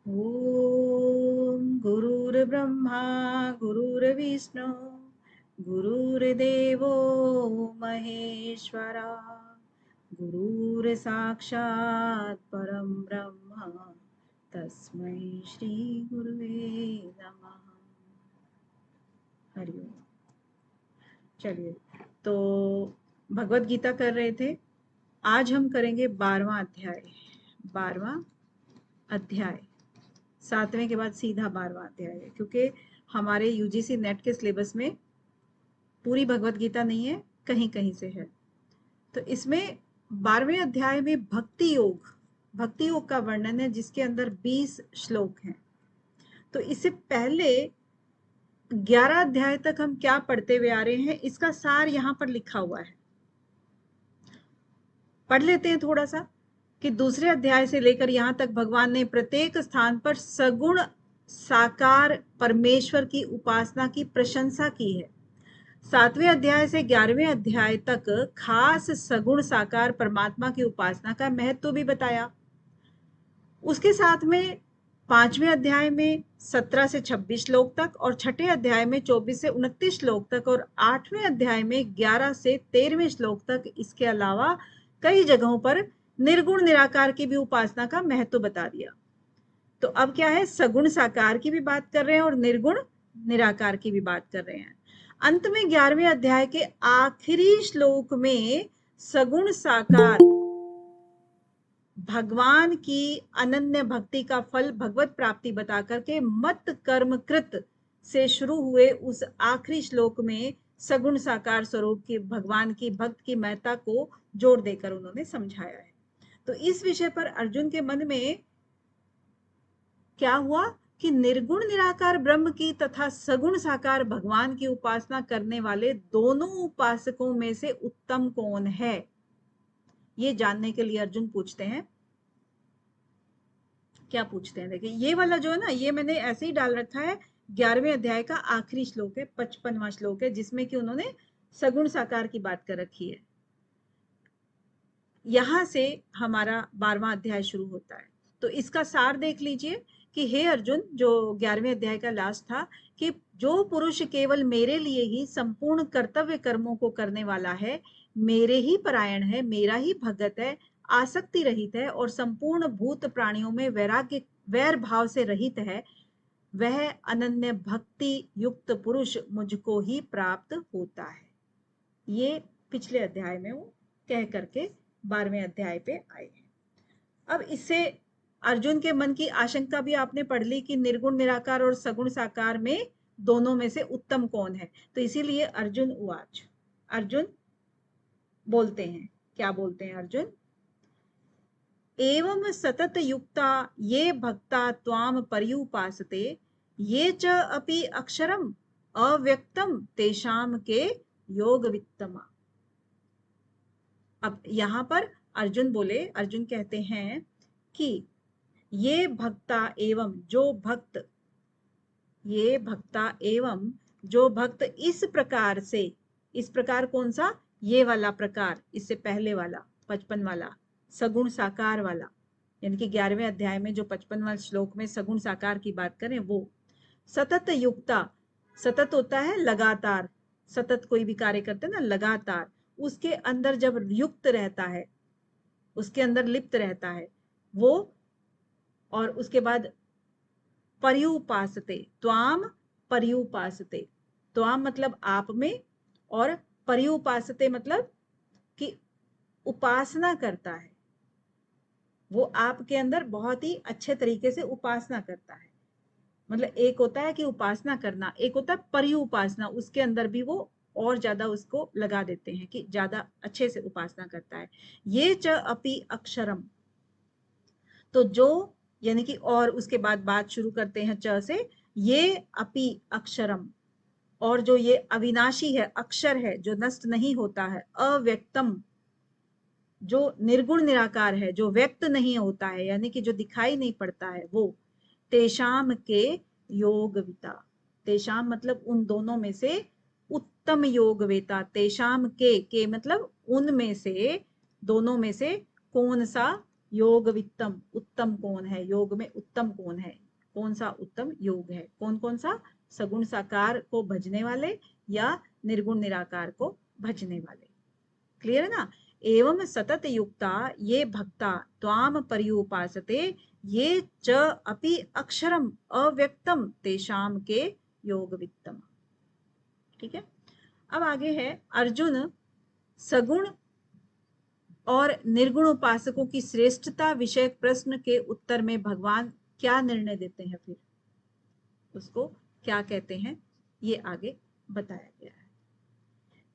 ओम गुरुर्ब्रह्मा गुरुर्विष्णु गुरुर्देवो महेश्वरा गुरुर्साक्षात् परम ब्रह्म तस्मै श्री गुरुवे नमः। हरि ओम। चलिए, तो भगवत गीता कर रहे थे। आज हम करेंगे 12वां अध्याय। 12वां अध्याय 7वें के बाद सीधा 12वां अध्याय है, क्योंकि हमारे यूजीसी नेट के सिलेबस में पूरी भगवत गीता नहीं है, कहीं कहीं से है। तो इसमें 12वें अध्याय में भक्ति योग का वर्णन है, जिसके अंदर 20 श्लोक हैं। तो इससे पहले 11 अध्याय तक हम क्या पढ़ते हुए आ रहे हैं, इसका सार यहां पर लिखा हुआ है। पढ़ लेते हैं थोड़ा सा कि दूसरे अध्याय से लेकर यहां तक भगवान ने प्रत्येक स्थान पर सगुण साकार परमेश्वर की उपासना की प्रशंसा की है। 7वें अध्याय से 11वें अध्याय तक खास सगुण साकार परमात्मा की उपासना का महत्व भी बताया। उसके साथ में 5वें अध्याय में 17 से 26 श्लोक तक और 6ठे अध्याय में 24 से 29 श्लोक तक और 8वें अध्याय में 11 से 13वें श्लोक तक, इसके अलावा कई जगहों पर निर्गुण निराकार की भी उपासना का महत्व बता दिया। तो अब क्या है, सगुण साकार की भी बात कर रहे हैं और निर्गुण निराकार की भी बात कर रहे हैं। अंत में 11वें अध्याय के आखिरी श्लोक में सगुण साकार भगवान की अनन्य भक्ति का फल भगवत प्राप्ति बता करके मत कर्म कृत से शुरू हुए उस आखिरी श्लोक में सगुण साकार स्वरूप की भगवान की भक्त की महत्ता को जोड़ देकर उन्होंने समझाया है। तो इस विषय पर अर्जुन के मन में क्या हुआ कि निर्गुण निराकार ब्रह्म की तथा सगुण साकार भगवान की उपासना करने वाले दोनों उपासकों में से उत्तम कौन है, ये जानने के लिए अर्जुन पूछते हैं। क्या पूछते हैं, देखिए ये वाला जो है ना, ये मैंने ऐसे ही डाल रखा है। 11वें अध्याय का आखिरी श्लोक है, 55वां श्लोक है, जिसमें कि उन्होंने सगुण साकार की बात कर रखी है। यहां से हमारा 12वां अध्याय शुरू होता है। तो इसका सार देख लीजिए कि हे अर्जुन, जो 11वें अध्याय का लास्ट था, कि जो पुरुष केवल मेरे लिए ही संपूर्ण कर्तव्य कर्मों को करने वाला है, मेरे ही परायण है, मेरा ही भगत है, आसक्ति रहित है और संपूर्ण भूत प्राणियों में वैराग्य वैर भाव से रहित है, वह अनन्य भक्ति युक्त पुरुष मुझको ही प्राप्त होता है। ये पिछले अध्याय में वो कह करके 12वें अध्याय पे आए। अब इससे अर्जुन के मन की आशंका भी आपने पढ़ ली कि निर्गुण निराकार और सगुण साकार में दोनों में से उत्तम कौन है। तो इसीलिए अर्जुन उवाच, अर्जुन बोलते हैं, क्या बोलते हैं अर्जुन, एवं सतत युक्ता ये भक्ता त्वाम पर्युपासते ये च अपि अक्षरम अव्यक्तम तेषाम के योग वित्तमा। अब यहां पर अर्जुन बोले, अर्जुन कहते हैं कि ये भक्ता एवं जो भक्त, ये भक्ता एवं जो भक्त इस प्रकार से, इस प्रकार कौन सा, ये वाला प्रकार, इससे पहले वाला 55 वाला सगुण साकार वाला, यानी कि 11वें अध्याय में जो 55वां श्लोक में सगुण साकार की बात करें वो। सतत युक्ता, सतत होता है लगातार, सतत कोई भी कार्य करते हैं ना लगातार, उसके अंदर जब युक्त रहता है, उसके अंदर लिप्त रहता है वो, और उसके बाद पर्युपासते, त्वाम पर्युपासते, त्वाम मतलब आप में, और पर्युपासते मतलब कि उपासना करता है, वो आपके अंदर बहुत ही अच्छे तरीके से उपासना करता है। मतलब एक होता है कि उपासना करना, एक होता है पर्युपासना, उसके अंदर भी वो और ज्यादा उसको लगा देते हैं कि ज्यादा अच्छे से उपासना करता है। ये च अपि अक्षरम, तो जो, यानी कि और उसके बाद बात शुरू करते हैं च से, ये अपि अक्षरम, और जो ये अविनाशी है, अक्षर है जो नष्ट नहीं होता है, अव्यक्तम जो निर्गुण निराकार है, जो व्यक्त नहीं होता है, यानी कि जो दिखाई नहीं पड़ता है वो, तेषाम के योगविता, तेषाम मतलब उन दोनों में से उत्तम योगवेता, तेषाम के मतलब उनमें से, दोनों में से कौन सा योग वित्तम, उत्तम कौन है, योग में उत्तम कौन है, कौन सा उत्तम योग है, कौन कौन सा, सगुण साकार को भजने वाले या निर्गुण निराकार को भजने वाले। क्लियर है ना। एवं सतत युक्ता ये भक्ता त्वाम पर्युपासते ये च अपि अक्षरम अव्यक्तम तेषाम के योग वित्तम। ठीक है। अब आगे है अर्जुन, सगुण और निर्गुण उपासकों की श्रेष्ठता विषयक प्रश्न के उत्तर में भगवान क्या निर्णय देते हैं, फिर उसको क्या कहते हैं ये आगे बताया गया है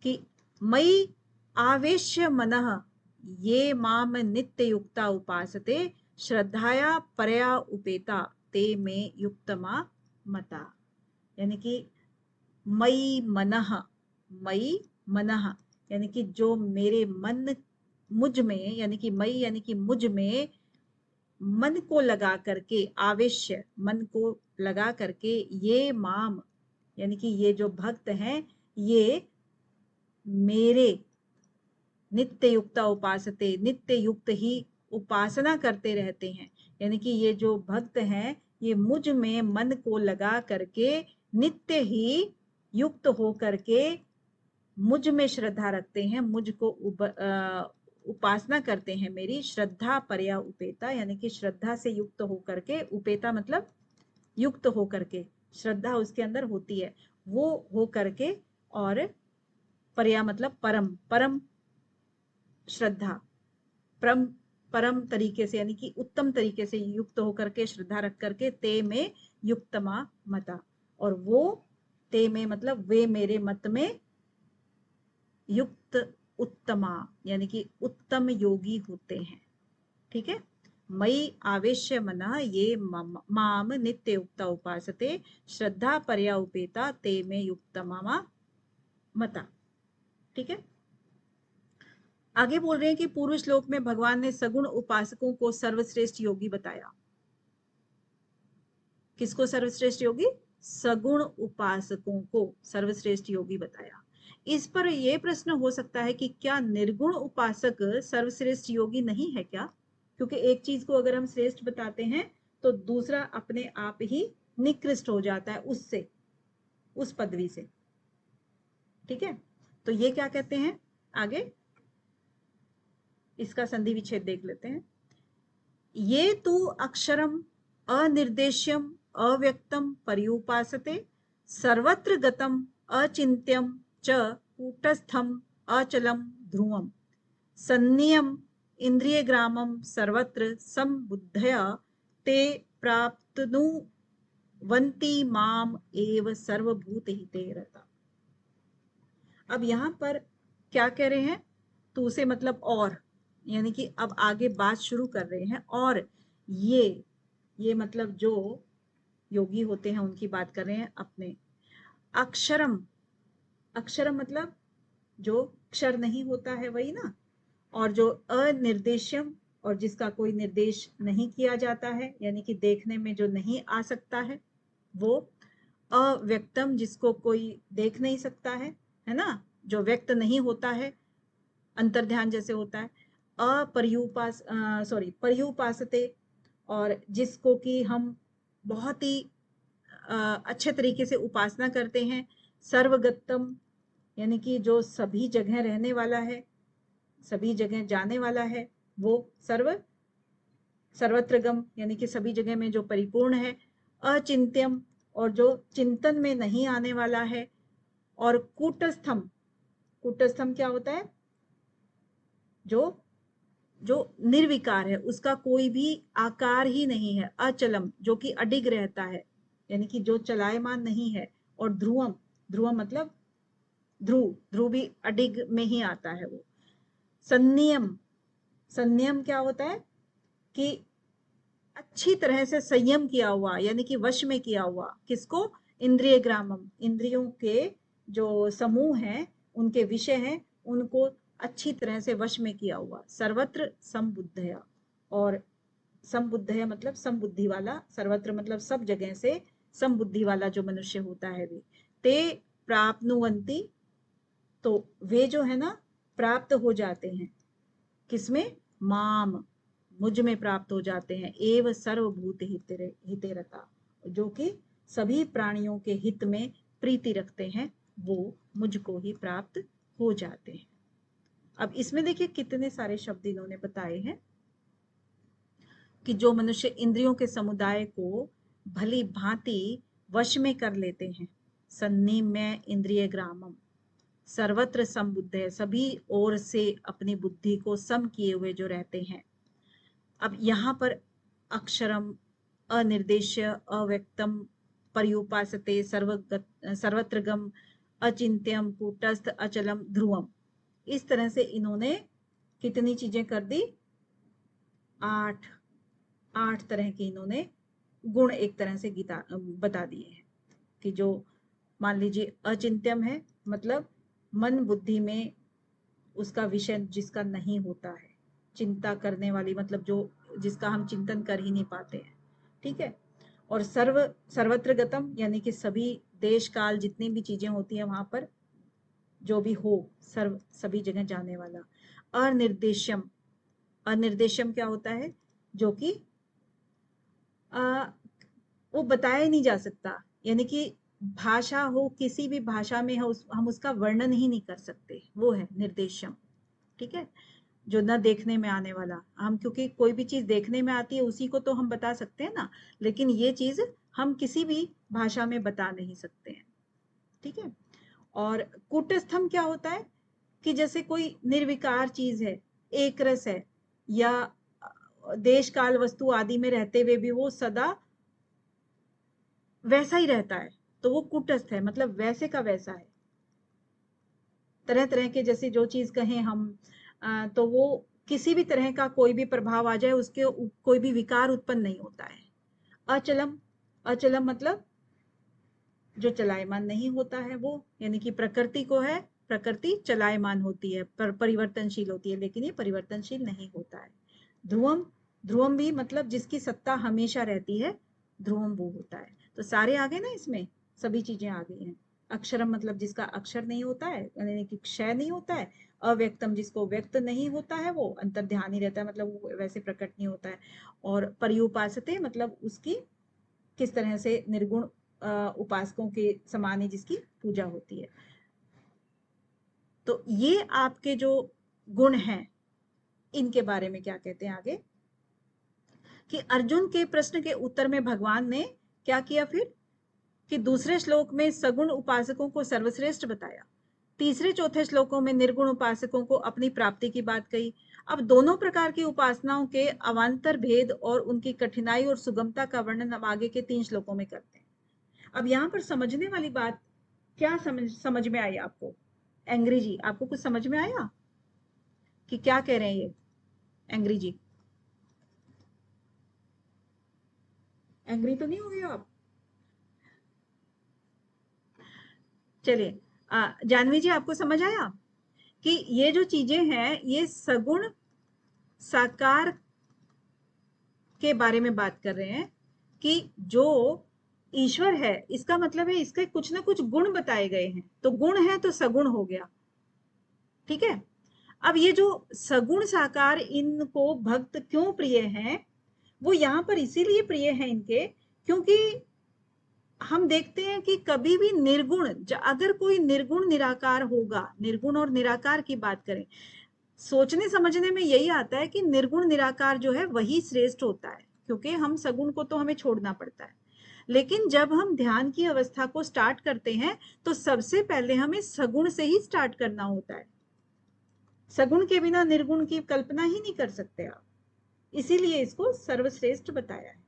कि मयि आवेश्य मनः ये माम नित्य युक्ता उपासते श्रद्धाया परया उपेता ते में युक्तमा मता। यानी कि मयि मनः, मयि मनः यानी कि जो मेरे मन, मुझ में, यानी कि मयि यानी कि मुझ में मन को लगा करके, आवेश्य मन को लगा करके, ये माम यानी कि ये जो भक्त हैं ये मेरे नित्य युक्ता उपासते, नित्य युक्त ही उपासना करते रहते हैं। यानी कि ये जो भक्त हैं ये मुझ में मन को लगा करके नित्य ही युक्त हो करके मुझ में श्रद्धा रखते हैं, मुझको उपासना करते हैं। मेरी श्रद्धा परया उपेता यानी कि श्रद्धा से युक्त हो करके, उपेता मतलब युक्त हो करके, श्रद्धा उसके अंदर होती है वो हो करके, और परया मतलब परम, परम श्रद्धा, परम परम तरीके से यानी कि उत्तम तरीके से युक्त होकर के, श्रद्धा रख करके, ते में युक्तमा मता, और वो ते में मतलब वे मेरे मत में युक्त उत्तमा यानी कि उत्तम योगी होते हैं। ठीक है। मयि आवेश्य मनः ये माम नित्य युक्ता उपासते श्रद्धा परया उपेता ते में युक्तमा मता। ठीक है। आगे बोल रहे हैं कि पूर्व श्लोक में भगवान ने सगुण उपासकों को सर्वश्रेष्ठ योगी बताया। किसको सर्वश्रेष्ठ योगी? सगुण उपासकों को सर्वश्रेष्ठ योगी बताया। इस पर यह प्रश्न हो सकता है कि क्या निर्गुण उपासक सर्वश्रेष्ठ योगी नहीं है क्या? क्योंकि एक चीज को अगर हम श्रेष्ठ बताते हैं तो दूसरा अपने आप ही निकृष्ट हो जाता है उससे, उस पदवी से। ठीक है। तो ये क्या कहते हैं आगे, इसका संधि विच्छेद देख लेते हैं। ये तु अक्षरम अनिर्देश्यम अव्यक्तम पर्युपासते सर्वत्र गतम अचिंत्यम च कूटस्थम अचलम ध्रुवम सन्नियम इंद्रियग्रामम सर्वत्र संबुद्धया ते प्राप्तनुवन्ति माम एव सर्वभूत हिते रता। अब यहां पर क्या कह रहे हैं? तो उसे मतलब और, यानी कि अब आगे बात शुरू कर रहे हैं। और ये मतलब जो योगी होते हैं उनकी बात कर रहे हैं अपने। अक्षरम, अक्षरम मतलब जो अक्षर नहीं होता है वही ना, और जो अनिर्देश्यम और जिसका कोई निर्देश नहीं किया जाता है, यानी कि देखने में जो नहीं आ सकता है वो। अव्यक्तम जिसको कोई देख नहीं सकता है ना, जो व्यक्त नहीं होता है, अंतर्ध्यान जैसे होता है। पर्युपासते, और जिसको कि हम बहुत ही अच्छे तरीके से उपासना करते हैं। सर्वगतम यानी कि जो सभी जगह रहने वाला है, सभी जगह जाने वाला है वो। सर्वत्रगम यानी कि सभी जगह में जो परिपूर्ण है। अचिंत्यम और जो चिंतन में नहीं आने वाला है। और कूटस्थम, कूटस्थम क्या होता है? जो जो निर्विकार है, उसका कोई भी आकार ही नहीं है। अचलम जो कि अडिग रहता है, यानी कि जो चलायमान नहीं है। और ध्रुवम, ध्रुवम मतलब ध्रुव, ध्रुव भी अडिग में ही आता है वो। संनियम, संयम क्या होता है कि अच्छी तरह से संयम किया हुआ, यानी कि वश में किया हुआ। किसको? इंद्रिय ग्रामम, इंद्रियों के जो समूह हैं, उनके विषय हैं, उनको अच्छी तरह से वश में किया हुआ। सर्वत्र संबुद्धया, और संबुद्धया मतलब संबुद्धि वाला, सर्वत्र मतलब सब जगह से संबुद्धि वाला जो मनुष्य होता है वे। ते प्राप्नुवंती, तो वे जो है ना प्राप्त हो जाते हैं। किसमें? माम, मुझ में प्राप्त हो जाते हैं। एव सर्वभूत हितेरता, जो कि सभी प्राणियों के हित में प्रीति रखते हैं, वो मुझको ही प्राप्त हो जाते हैं। अब इसमें देखिए कितने सारे शब्द इन्होंने बताए हैं कि जो मनुष्य इंद्रियों के समुदाय को भली भांति वश में कर लेते हैं, सन्निम्य इंद्रिय ग्रामम, सर्वत्र समबुद्ध है, सभी ओर से अपनी बुद्धि को सम किए हुए जो रहते हैं। अब यहाँ पर अक्षरम, अनिर्देश्य, अव्यक्तम, पर्युपासते, सर्वत्रगम, अचिंत्यम, कूटस्थ, अचलम, ध्रुवम, इस तरह से इन्होंने कितनी चीजें कर दी? 8 तरह के इन्होंने गुण एक तरह से गीता बता दिए हैं कि जो मान लीजिए अचिंत्यम है, मतलब मन बुद्धि में उसका विषय जिसका नहीं होता है, चिंता करने वाली, मतलब जो जिसका हम चिंतन कर ही नहीं पाते हैं, ठीक है। और सर्वत्र गतम, यानी कि सभी देश काल जितनी भी चीजें होती हैं वहां पर जो भी हो, सभी जगह जाने वाला। अनिर्देश्यम, अनिर्देश्यम क्या होता है? जो कि वो बताया ही नहीं जा सकता, यानी कि भाषा हो, किसी भी भाषा में हो, हम उसका वर्णन ही नहीं कर सकते, वो है निर्देशम, ठीक है। जो न देखने में आने वाला, हम क्योंकि कोई भी चीज देखने में आती है उसी को तो हम बता सकते हैं ना, लेकिन ये चीज हम किसी भी भाषा में बता नहीं सकते हैं, ठीक है। और कूटस्थम क्या होता है? कि जैसे कोई निर्विकार चीज है, एक रस है, या देश काल वस्तु आदि में रहते हुए भी वो सदा वैसा ही रहता है, तो वो कूटस्थ है, मतलब वैसे का वैसा है। तरह तरह के जैसे जो चीज कहें हम, तो वो किसी भी तरह का कोई भी प्रभाव आ जाए उसके कोई भी विकार उत्पन्न नहीं होता है। अचलम, अचलम मतलब जो चलायमान नहीं होता है वो, यानी कि प्रकृति को है, प्रकृति चलायमान होती है, परिवर्तनशील होती है, लेकिन ये परिवर्तनशील नहीं होता है। ध्रुवम, ध्रुवम भी मतलब जिसकी सत्ता हमेशा रहती है, ध्रुवम वो होता है। तो सारे आ गए ना, इसमें सभी चीजें आ गई हैं। अक्षरम मतलब जिसका अक्षर नहीं होता है, यानी कि क्षय नहीं होता है। अव्यक्तम जिसको व्यक्त नहीं होता है, वो अंतर ध्यान ही रहता है, मतलब वो वैसे प्रकट नहीं होता है। और पर्युपासते मतलब उसकी किस तरह से निर्गुण उपासकों के समान ही जिसकी पूजा होती है। तो ये आपके जो गुण हैं, इनके बारे में क्या कहते हैं आगे, कि अर्जुन के प्रश्न के उत्तर में भगवान ने क्या किया फिर, कि दूसरे श्लोक में सगुण उपासकों को सर्वश्रेष्ठ बताया, तीसरे चौथे श्लोकों में निर्गुण उपासकों को अपनी प्राप्ति की बात कही। अब दोनों प्रकार की उपासनाओं के अवान्तर भेद और उनकी कठिनाई और सुगमता का वर्णन हम आगे के 3 श्लोकों में करते हैं। अब यहाँ पर समझने वाली बात क्या समझ में आई आपको? एंग्री जी, आपको कुछ समझ में आया कि क्या कह रहे हैं ये? एंग्री जी, एंग्री तो नहीं हो गए आप? चलिए, जानवी जी आपको समझ आया कि ये जो चीजें हैं ये सगुण साकार के बारे में बात कर रहे हैं, कि जो ईश्वर है इसका मतलब है इसके कुछ ना कुछ गुण बताए गए हैं, तो गुण है तो सगुण हो गया, ठीक है। अब ये जो सगुण साकार इनको भक्त क्यों प्रिय हैं, वो यहाँ पर इसीलिए प्रिय हैं इनके, क्योंकि हम देखते हैं कि कभी भी निर्गुण, अगर कोई निर्गुण निराकार होगा, निर्गुण और निराकार की बात करें, सोचने समझने में यही आता है कि निर्गुण निराकार जो है वही श्रेष्ठ होता है, क्योंकि हम सगुण को तो हमें छोड़ना पड़ता है। लेकिन जब हम ध्यान की अवस्था को स्टार्ट करते हैं तो सबसे पहले हमें सगुण से ही स्टार्ट करना होता है। सगुण के बिना निर्गुण की कल्पना ही नहीं कर सकते आप, इसीलिए इसको सर्वश्रेष्ठ बताया है,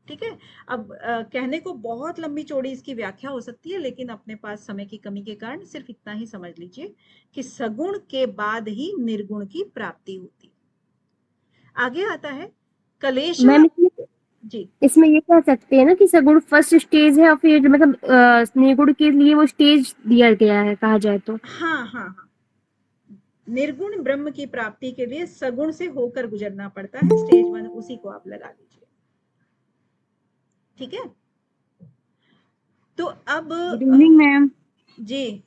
ठीक है। अब कहने को बहुत लंबी चौड़ी इसकी व्याख्या हो सकती है, लेकिन अपने पास समय की कमी के कारण सिर्फ इतना ही समझ लीजिए कि सगुण के बाद ही निर्गुण की प्राप्ति होती है। आगे आता है कलेश मैम जी। इसमें ये कह सकते हैं ना कि सगुण फर्स्ट स्टेज है और फिर मतलब निर्गुण के लिए वो स्टेज दिया गया है कहा जाए तो। हाँ हाँ हाँ, निर्गुण ब्रह्म की प्राप्ति के लिए सगुण से होकर गुजरना पड़ता है, स्टेज 1 उसी को आप लगा लीजिए, ठीक है। तो अब गुड इवनिंग मैम। जी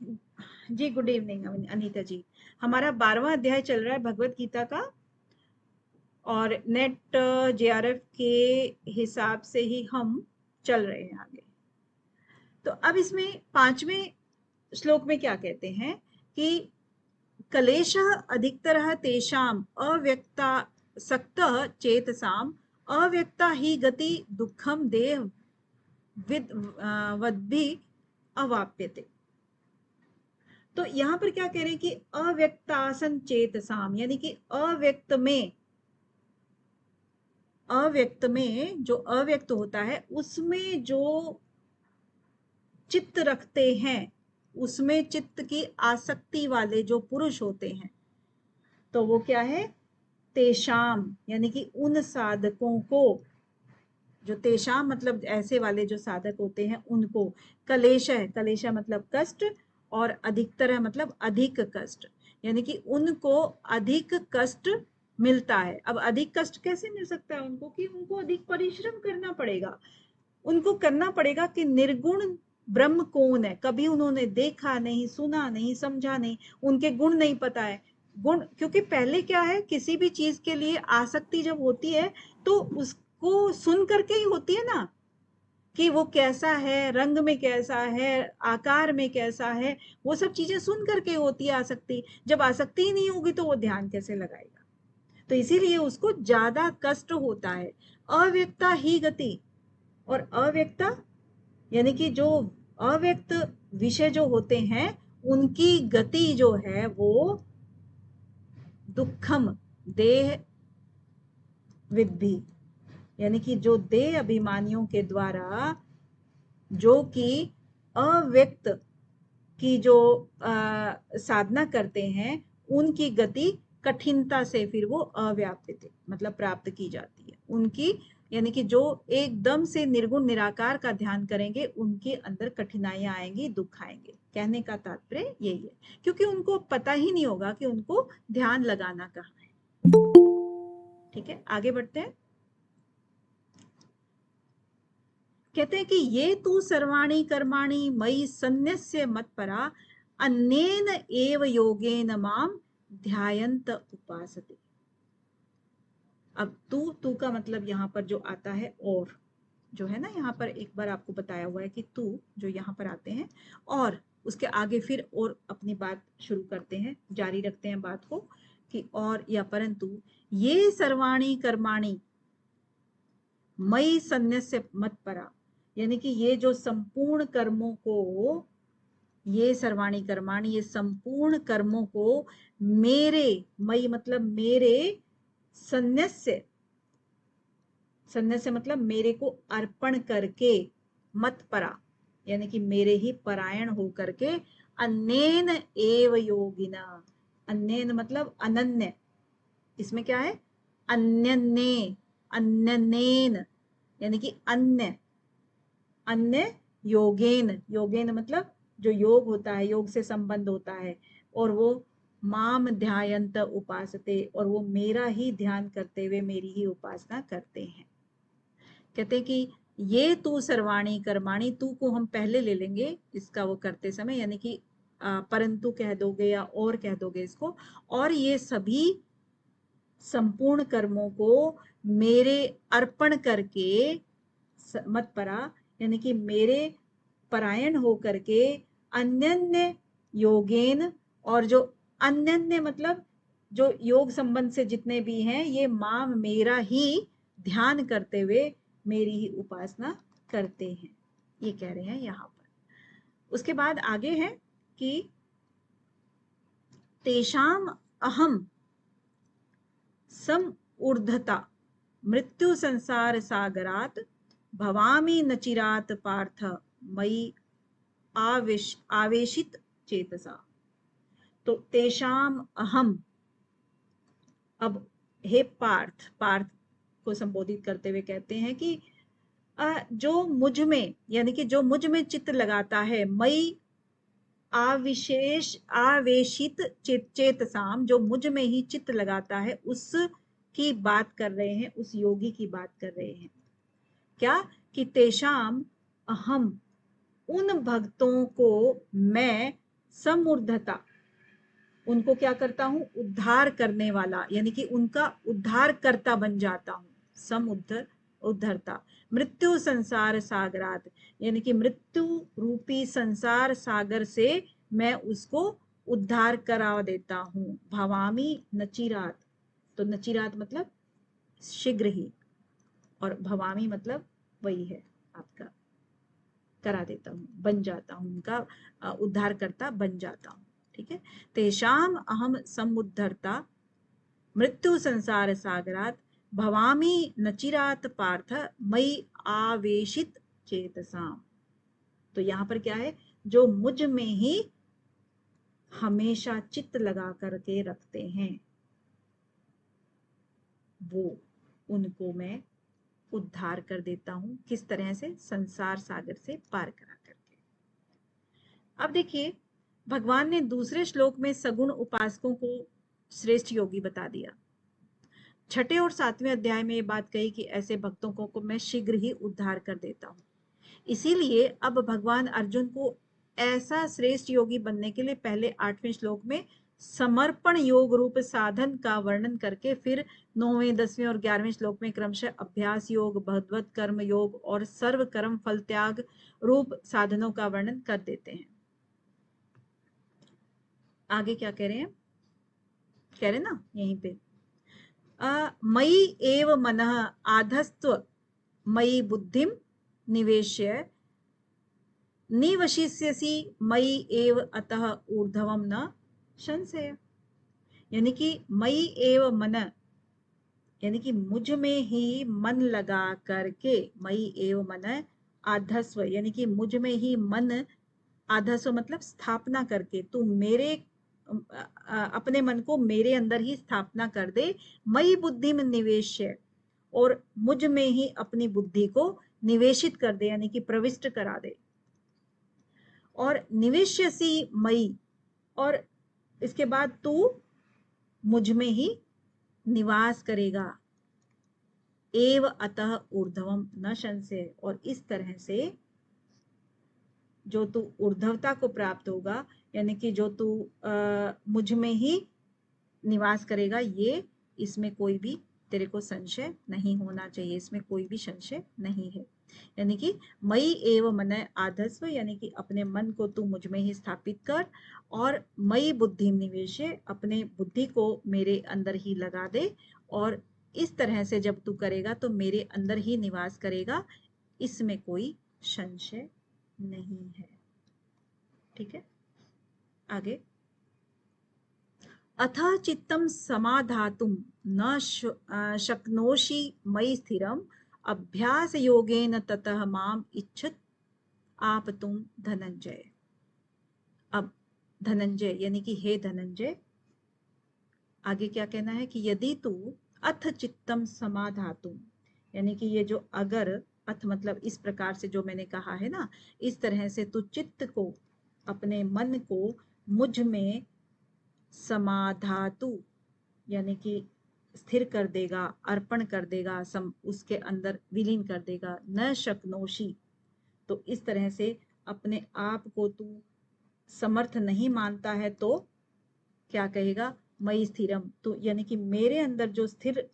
जी, गुड इवनिंग अनीता जी। हमारा 12वां अध्याय चल रहा है भगवत गीता का, और नेट जेआरएफ के हिसाब से ही हम चल रहे हैं आगे। तो अब इसमें 5वें श्लोक में क्या कहते हैं कि क्लेशः अधिकतरः तेषाम् अव्यक्तासक्तः चेतसाम् अव्यक्ता ही गति दुःखम देह वद्भिः अवाप्यते। तो यहाँ पर क्या कह रहे हैं कि अव्यक्तासन चेतसाम, यानी कि अव्यक्त में जो अव्यक्त होता है उसमें जो चित्त रखते हैं, उसमें चित्त की आसक्ति वाले जो पुरुष होते हैं, तो वो क्या है, तेषाम, यानी कि उन साधकों को, जो तेषाम मतलब ऐसे वाले जो साधक होते हैं उनको, कलेश है, कलेश मतलब कष्ट, और अधिकतर है मतलब अधिक कष्ट, यानी कि उनको अधिक कष्ट मिलता है। अब अधिक कष्ट कैसे मिल सकता है उनको, कि उनको अधिक परिश्रम करना पड़ेगा, उनको करना पड़ेगा कि निर्गुण ब्रह्म कौन है, कभी उन्होंने देखा नहीं, सुना नहीं, समझा नहीं, उनके गुण नहीं पता है। गुण, क्योंकि पहले क्या है, किसी भी चीज के लिए आसक्ति जब होती है तो उसको सुन करके ही होती है ना, कि वो कैसा है, रंग में कैसा है, आकार में कैसा है, वो सब चीजें सुन करके होती है आसक्ति। जब आसक्ति ही नहीं होगी तो वो ध्यान कैसे लगाएगा, तो इसीलिए उसको ज्यादा कष्ट होता है। अव्यक्ता ही गति, और अव्यक्ता यानी कि जो अव्यक्त विषय जो होते हैं उनकी गति जो है वो दुखम देह विद्धि, यानी कि जो देह अभिमानियों के द्वारा जो कि अव्यक्त की जो साधना करते हैं उनकी गति कठिनता से फिर वो अव्यापित मतलब प्राप्त की जाती है उनकी, यानी कि जो एकदम से निर्गुण निराकार का ध्यान करेंगे उनके अंदर कठिनाइयां आएंगी, दुख आएंगे। कहने का तात्पर्य यही है, क्योंकि उनको पता ही नहीं होगा कि उनको ध्यान लगाना कहाँ है। ठीक है, आगे बढ़ते हैं। कहते हैं कि ये तू सर्वाणी कर्माणि मयि सन्न्यस्य मत्परा अन्येन एव योगेन माम ध्यायन्त उपासते। अब तू का मतलब यहाँ पर जो आता है और, जो है ना, यहाँ पर एक बार आपको बताया हुआ है कि तू जो यहाँ पर आते हैं, और उसके आगे फिर और अपनी बात शुरू करते हैं, जारी रखते हैं बात को, कि और या परंतु ये सर्वाणी कर्माणि मयि सन्न्यस्य मत्परा, यानी कि ये जो संपूर्ण कर्मों को, ये सर्वाणी कर्माणि, ये संपूर्ण कर्मों को मेरे, मयि मतलब मेरे, सन्न्यस्य, सन्न्यस्य मतलब मेरे को अर्पण करके, मत्परा यानी कि मेरे ही परायण हो करके, अन्येन एव योगिना, अन्येन मतलब अनन्य, इसमें क्या है, अन्यन्ने, अन्यनेन यानी कि अन्य, अन्य योगेन, योगेन मतलब जो योग होता है, योग से संबंध होता है, और वो माम ध्यायन्त उपासते, और वो मेरा ही ध्यान करते हुए मेरी ही उपासना करते हैं। कहते हैं कि ये तू सर्वाणी कर्माणी, तू को हम पहले ले लेंगे इसका वो करते समय, यानी कि परंतु कह दोगे या और कह दोगे इसको, और ये सभी संपूर्ण कर्मों को मेरे अर्पण करके, मत्परा यानी कि मेरे परायण हो करके, अन्यन्य योगेन, और जो अन्यन्य मतलब जो योग संबंध से जितने भी हैं, ये माम मेरा ही ध्यान करते हुए मेरी ही उपासना करते हैं, ये कह रहे हैं यहाँ पर। उसके बाद आगे है कि तेषाम अहम सम ऊर्धता मृत्यु संसार सागरात भवामी नचिरात पार्थ मयि आवेशित चेतसा। तो तेषाम अहम, अब हे पार्थ, पार्थ को संबोधित करते हुए कहते हैं कि जो मुझ में, यानी कि जो मुझ में चित्त लगाता है, मई आविशेष आवेशित चेतसाम, जो मुझ में ही चित्त लगाता है, उस की बात कर रहे हैं, उस योगी की बात कर रहे हैं। क्या कि तेषाम अहम, उन भक्तों को मैं समूर्धता, उनको क्या करता हूं, उद्धार करने वाला, यानी कि उनका उद्धार करता बन जाता हूं, उद्धरता। मृत्यु संसार सागरात, यानी कि मृत्यु रूपी संसार सागर से मैं उसको उद्धार करा देता हूं। भवामी नचिरात, तो नचिरात मतलब शीघ्र ही, और भवामी मतलब वही है आपका, करा देता हूँ, बन जाता हूँ, उनका उद्धार करता बन जाता हूँ। ठीक है, तेषाम अहम समुद्धरता मृत्यु संसार सागरात भवामी नचिरात पार्थ मई आवेशित चेतसाम। तो यहाँ पर क्या है, जो मुझ में ही हमेशा चित्त लगा करके रखते हैं, वो उनको मैं उद्धार कर देता हूं। किस तरह से, संसार सागर से पार करा करके। अब देखिए, भगवान ने दूसरे श्लोक में सगुण उपासकों को श्रेष्ठ योगी बता दिया। छठे और सातवें अध्याय में ये बात कही कि ऐसे भक्तों को मैं शीघ्र ही उद्धार कर देता हूं। इसीलिए अब भगवान अर्जुन को ऐसा श्रेष्ठ योगी बनने के लिए पहले 8वें श्लोक में समर्पण योग रूप साधन का वर्णन करके फिर 9वें, 10वें और 11वें श्लोक में क्रमशः अभ्यास योग, भगवत कर्म योग और सर्व कर्म फल त्याग रूप साधनों का वर्णन कर देते हैं। आगे क्या कह रहे हैं, कह रहे ना यहीं पे, मयि एव मनः आधस्त्व मयि बुद्धिम निवेश्य निवशिष्यसि मयि एव अतः ऊर्ध्वम न संशय। यानी कि मयि एव मन, यानी कि मुझ में ही मन लगा करके, मयि एव मन आधस्व, यानी कि मुझ में ही मन, आधस्व मतलब स्थापना करके, तू मेरे अपने मन को मेरे अंदर ही स्थापना कर दे। मयि बुद्धि में निवेश, और मुझ में ही अपनी बुद्धि को निवेशित कर दे, यानी कि प्रविष्ट करा दे। और निवेश्यसी मई, और इसके बाद तू मुझ में ही निवास करेगा। एव अतः ऊर्ध्वम न संशय, और इस तरह से जो तू ऊर्ध्वता को प्राप्त होगा, यानी कि जो तू मुझ में ही निवास करेगा, ये इसमें कोई भी तेरे को संशय नहीं होना चाहिए, इसमें कोई भी संशय नहीं है। यानी कि मई एव मन आधस्व, यानी कि अपने मन को तू मुझ में ही स्थापित कर, और मई बुद्धि निवेश, अपने बुद्धि को मेरे अंदर ही लगा दे, और इस तरह से जब तू करेगा तो मेरे अंदर ही निवास करेगा, इसमें कोई संशय नहीं है। ठीक है, आगे, अथ चित्तम समाधातुम न शक्नोषि मयि स्थिरम अभ्यास योगेन ततः माम इच्छत आप तुम धनंजय। अब धनंजय यानी कि हे धनंजय, आगे क्या कहना है कि यदि तू अथ चित्तम समाधातुम, यानी कि ये जो अगर, अथ मतलब इस प्रकार से जो मैंने कहा है ना, इस तरह से तू चित्त को, अपने मन को मुझ में समाधातु, यानी कि स्थिर कर देगा, अर्पण कर देगा, उसके अंदर विलीन कर देगा। न शक्नोषि, तो इस तरह से अपने आप को तू समर्थ नहीं मानता है तो क्या कहेगा, मई स्थिरम, तो यानी कि मेरे अंदर जो स्थिर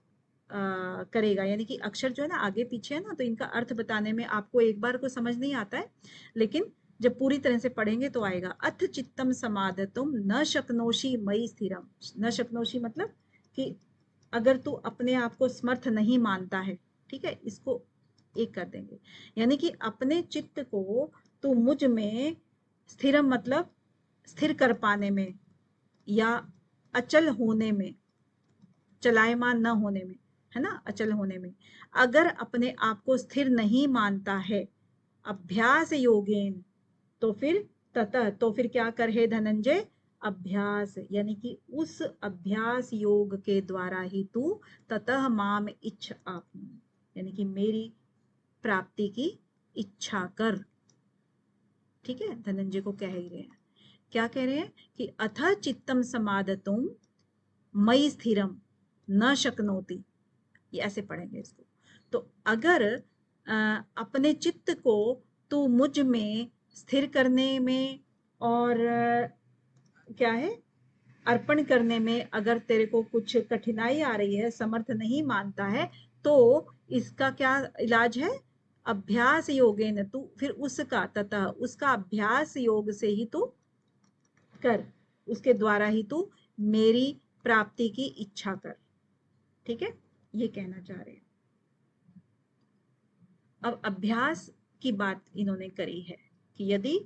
करेगा, यानी कि अक्षर जो है ना आगे पीछे है ना, तो इनका अर्थ बताने में आपको एक बार को समझ नहीं आता है, लेकिन जब पूरी तरह से पढ़ेंगे तो आएगा। अथ चित्तम समाधतुम न शक्नोषि मयि स्थिरम। न शक्नोषि मतलब कि अगर तू अपने आप को समर्थ नहीं मानता है, ठीक है, इसको एक कर देंगे, यानी कि अपने चित्त को तू मुझ में स्थिरम मतलब स्थिर कर पाने में, या अचल होने में, चलायमान न होने में, है ना, अचल होने में, अगर अपने आप को स्थिर नहीं मानता है अभ्यास योगेन, तो फिर ततः, तो फिर क्या कर हे धनंजय, अभ्यास, यानी कि उस अभ्यास योग के द्वारा ही तू ततः माम इच्छ आपनु, यानी कि मेरी प्राप्ति की इच्छा कर। ठीक है, धनंजय को कह ही रहे हैं, क्या कह रहे हैं कि अथ चित्तम समाधतुम मयि स्थिरम न शक्नोति, ये ऐसे पढ़ेंगे इसको। तो अगर अपने चित्त को तू मुझ में स्थिर करने में, और क्या है, अर्पण करने में अगर तेरे को कुछ कठिनाई आ रही है, समर्थ नहीं मानता है, तो इसका क्या इलाज है? अभ्यास योगेन तू, फिर उसका ततः उसका अभ्यास योग से ही तू कर, उसके द्वारा ही तू मेरी प्राप्ति की इच्छा कर। ठीक है, ये कहना चाह रहे हैं। अब अभ्यास की बात इन्होंने करी है कि यदि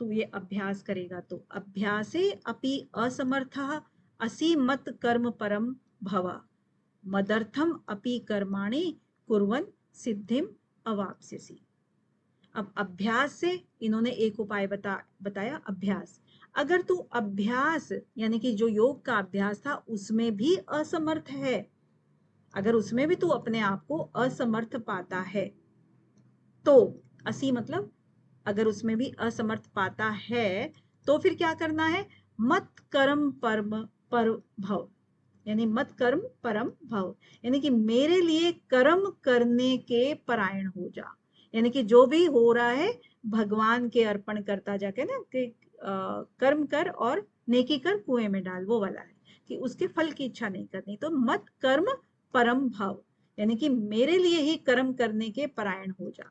तू ये अभ्यास करेगा तो अभ्यासे अपि असमर्थः असि मत कर्म परम भव मदर्थम अपि कर्माणि कुर्वन् सिद्धिम अवाप्स्यसि। अब अभ्यास से इन्होंने एक उपाय बताया, अभ्यास। अगर तू अभ्यास यानी कि जो योग का अभ्यास था उसमें भी असमर्थ है, अगर उसमें भी तू अपने आप को असमर्थ पाता है, तो असी मतलब अगर उसमें भी असमर्थ पाता है, तो फिर क्या करना है? मत कर्म परम पर भव, यानी मत कर्म परम भव, यानी कि मेरे लिए कर्म करने के परायण हो जा। यानी कि जो भी हो रहा है भगवान के अर्पण करता जाके ना, कि कर्म कर और नेकी कर कुएं में डाल, वो वाला है कि उसके फल की इच्छा नहीं करनी। तो मत कर्म परम भव, यानी कि मेरे लिए ही कर्म करने के परायण हो जा।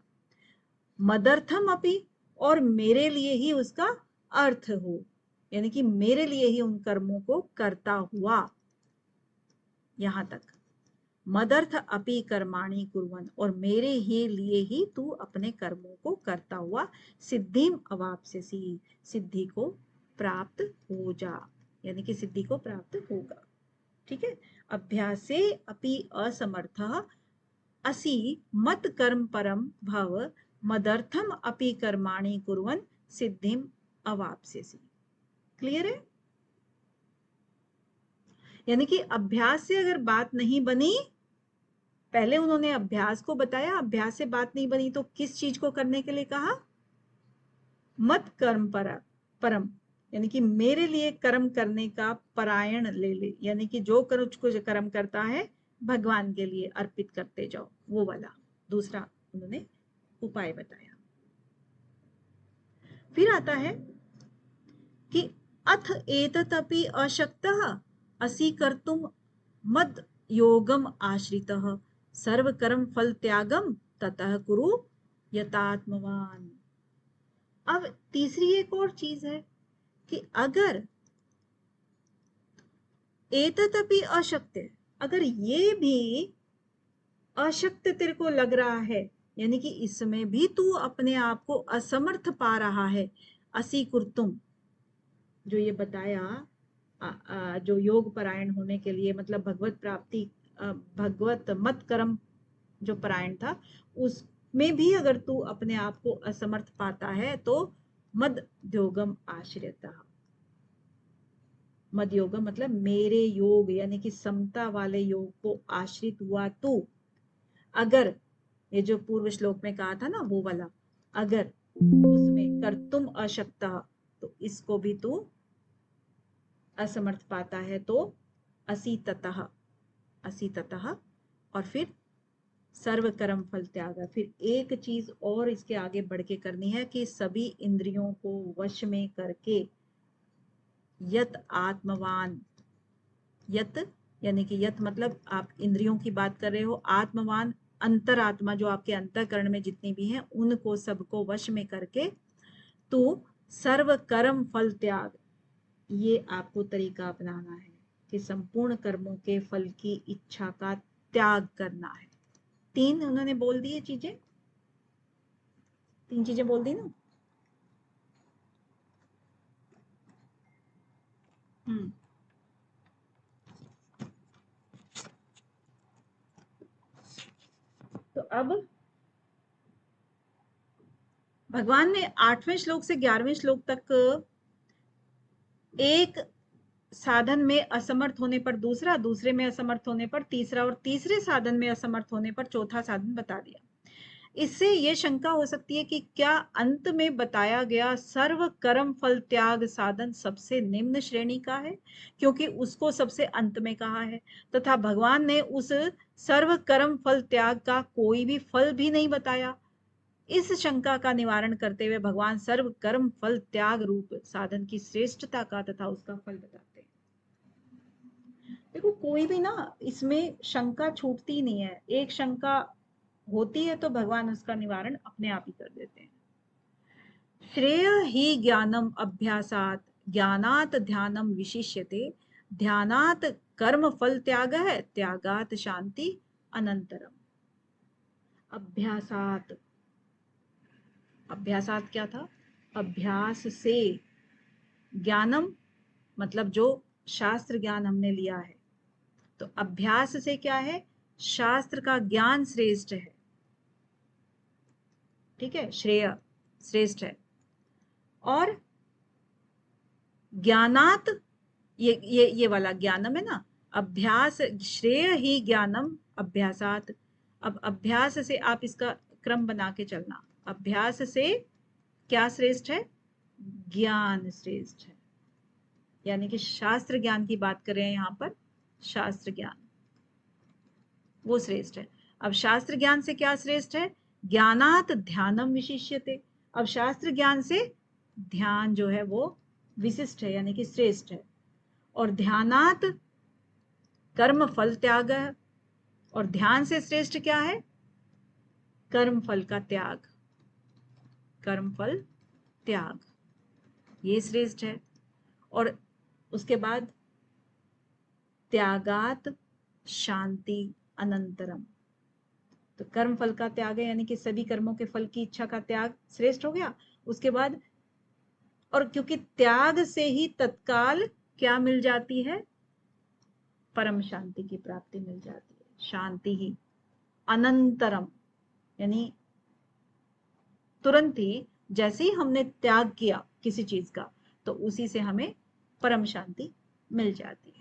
मदर्थम अपि, और मेरे लिए ही उसका अर्थ हो, यानी कि मेरे लिए ही उन कर्मों को करता हुआ। यहां तक मदर्थ अपि कर्माणि कुर्वन्, और मेरे ही लिए ही तू अपने कर्मों को करता हुआ सिद्धिम अवाप्स्यसि, सिद्धि को प्राप्त हो जा, यानी कि सिद्धि को प्राप्त होगा। ठीक है, अभ्यासे अपि असमर्थः असि मत कर्म परम भव मदर्थम अपि कर्माणि कुर्वन् सिद्धिम अवाप्स्यसि। क्लियर है? यानी कि अभ्यास से अगर बात नहीं बनी, पहले उन्होंने अभ्यास को बताया, अभ्यास से बात नहीं बनी तो किस चीज को करने के लिए कहा? मत कर्म परम, यानी कि मेरे लिए कर्म करने का परायण ले ले, यानी कि जो कर्म करता है भगवान के लिए अर्पित करते जाओ, वो वाला दूसरा उन्होंने उपाय बताया। फिर आता है कि अथ एतदपि अशक्तः असि कर्तुम मद योगम आश्रितः सर्व कर्म फल त्यागम ततः कुरु यतात्मवान। अब तीसरी एक और चीज है कि अगर एतदपि अशक्त, अगर ये भी अशक्त तेरे को लग रहा है, यानी कि इसमें भी तू अपने आप को असमर्थ पा रहा है, असि कुर्तुम जो ये बताया जो योग परायण होने के लिए, मतलब भगवत प्राप्ति, भगवत मत कर्म जो परायण था, उसमें भी अगर तू अपने आप को असमर्थ पाता है तो मद योगम आश्रिता, मद योगम मतलब मेरे योग, यानी कि समता वाले योग को आश्रित हुआ तू। अगर ये जो पूर्व श्लोक में कहा था ना वो वाला, अगर उसमें कर्तुम अशक्ता, तो इसको भी तू असमर्थ पाता है, तो असि ततः, और फिर सर्व कर्म फल त्याग। फिर एक चीज और इसके आगे बढ़ के करनी है कि सभी इंद्रियों को वश में करके यत आत्मवान, यत यानी कि यत मतलब आप इंद्रियों की बात कर रहे हो, आत्मवान अंतरात्मा जो आपके अंतःकरण में जितनी भी हैं उनको सबको वश में करके तू सर्व कर्म फल त्याग, ये आपको तरीका अपनाना है कि संपूर्ण कर्मों के फल की इच्छा का त्याग करना है। तीन उन्होंने बोल दिए चीजें, तीन चीजें बोल दी ना। तो अब भगवान ने 8वें श्लोक से 11वें श्लोक तक एक साधन में असमर्थ होने पर दूसरा, दूसरे में असमर्थ होने पर तीसरा, और तीसरे साधन में असमर्थ होने पर चौथा साधन बता दिया। इससे ये शंका हो सकती है कि क्या अंत में बताया गया सर्व कर्म फल त्याग साधन सबसे निम्न श्रेणी का है, क्योंकि उसको सबसे अंत में कहा है, तथा भगवान ने उस सर्व कर्म फल त्याग का कोई भी फल भी नहीं बताया। इस शंका का निवारण करते हुए भगवान सर्व कर्म फल त्याग रूप साधन की श्रेष्ठता का तथा उसका फल बताते हैं। देखो कोई भी ना इसमें शंका छूटती नहीं है, एक शंका होती है तो भगवान उसका निवारण अपने आप ही कर देते हैं। श्रेय ही ज्ञानम अभ्यासात, ज्ञानात ध्यानम विशिष्यते, ध्यानात कर्म फल त्याग है, त्यागात शांति अनंतरम। अभ्यासात, अभ्यासात क्या था? अभ्यास से, ज्ञानम मतलब जो शास्त्र ज्ञान हमने लिया है, तो अभ्यास से क्या है? शास्त्र का ज्ञान श्रेष्ठ है, ठीक है, श्रेय श्रेष्ठ है। और ज्ञानात, ये वाला ज्ञानम है ना, अभ्यास, श्रेय ही ज्ञानम अभ्यासात। अब अभ्यास से आप इसका क्रम बना के चलना, अभ्यास से क्या श्रेष्ठ है? ज्ञान श्रेष्ठ है, यानी कि शास्त्र ज्ञान की बात कर रहे हैं यहाँ पर, शास्त्र ज्ञान वो श्रेष्ठ है। अब शास्त्र ज्ञान से क्या श्रेष्ठ है? ज्ञानात ध्यानम विशिष्यते। अब शास्त्र ज्ञान से ध्यान जो है वो विशिष्ट है, यानी कि श्रेष्ठ है। और ध्यानात कर्म फल त्याग है, और ध्यान से श्रेष्ठ क्या है? कर्म फल का त्याग, कर्म फल त्याग, ये श्रेष्ठ है। और उसके बाद त्यागात शांति अनंतरम, तो कर्म फल का त्याग है, यानी कि सभी कर्मों के फल की इच्छा का त्याग श्रेष्ठ हो गया। उसके बाद, और क्योंकि त्याग से ही तत्काल क्या मिल जाती है? परम शांति की प्राप्ति मिल जाती है, शांति ही अनंतरम, यानी तुरंत ही जैसे ही हमने त्याग किया किसी चीज का, तो उसी से हमें परम शांति मिल जाती है।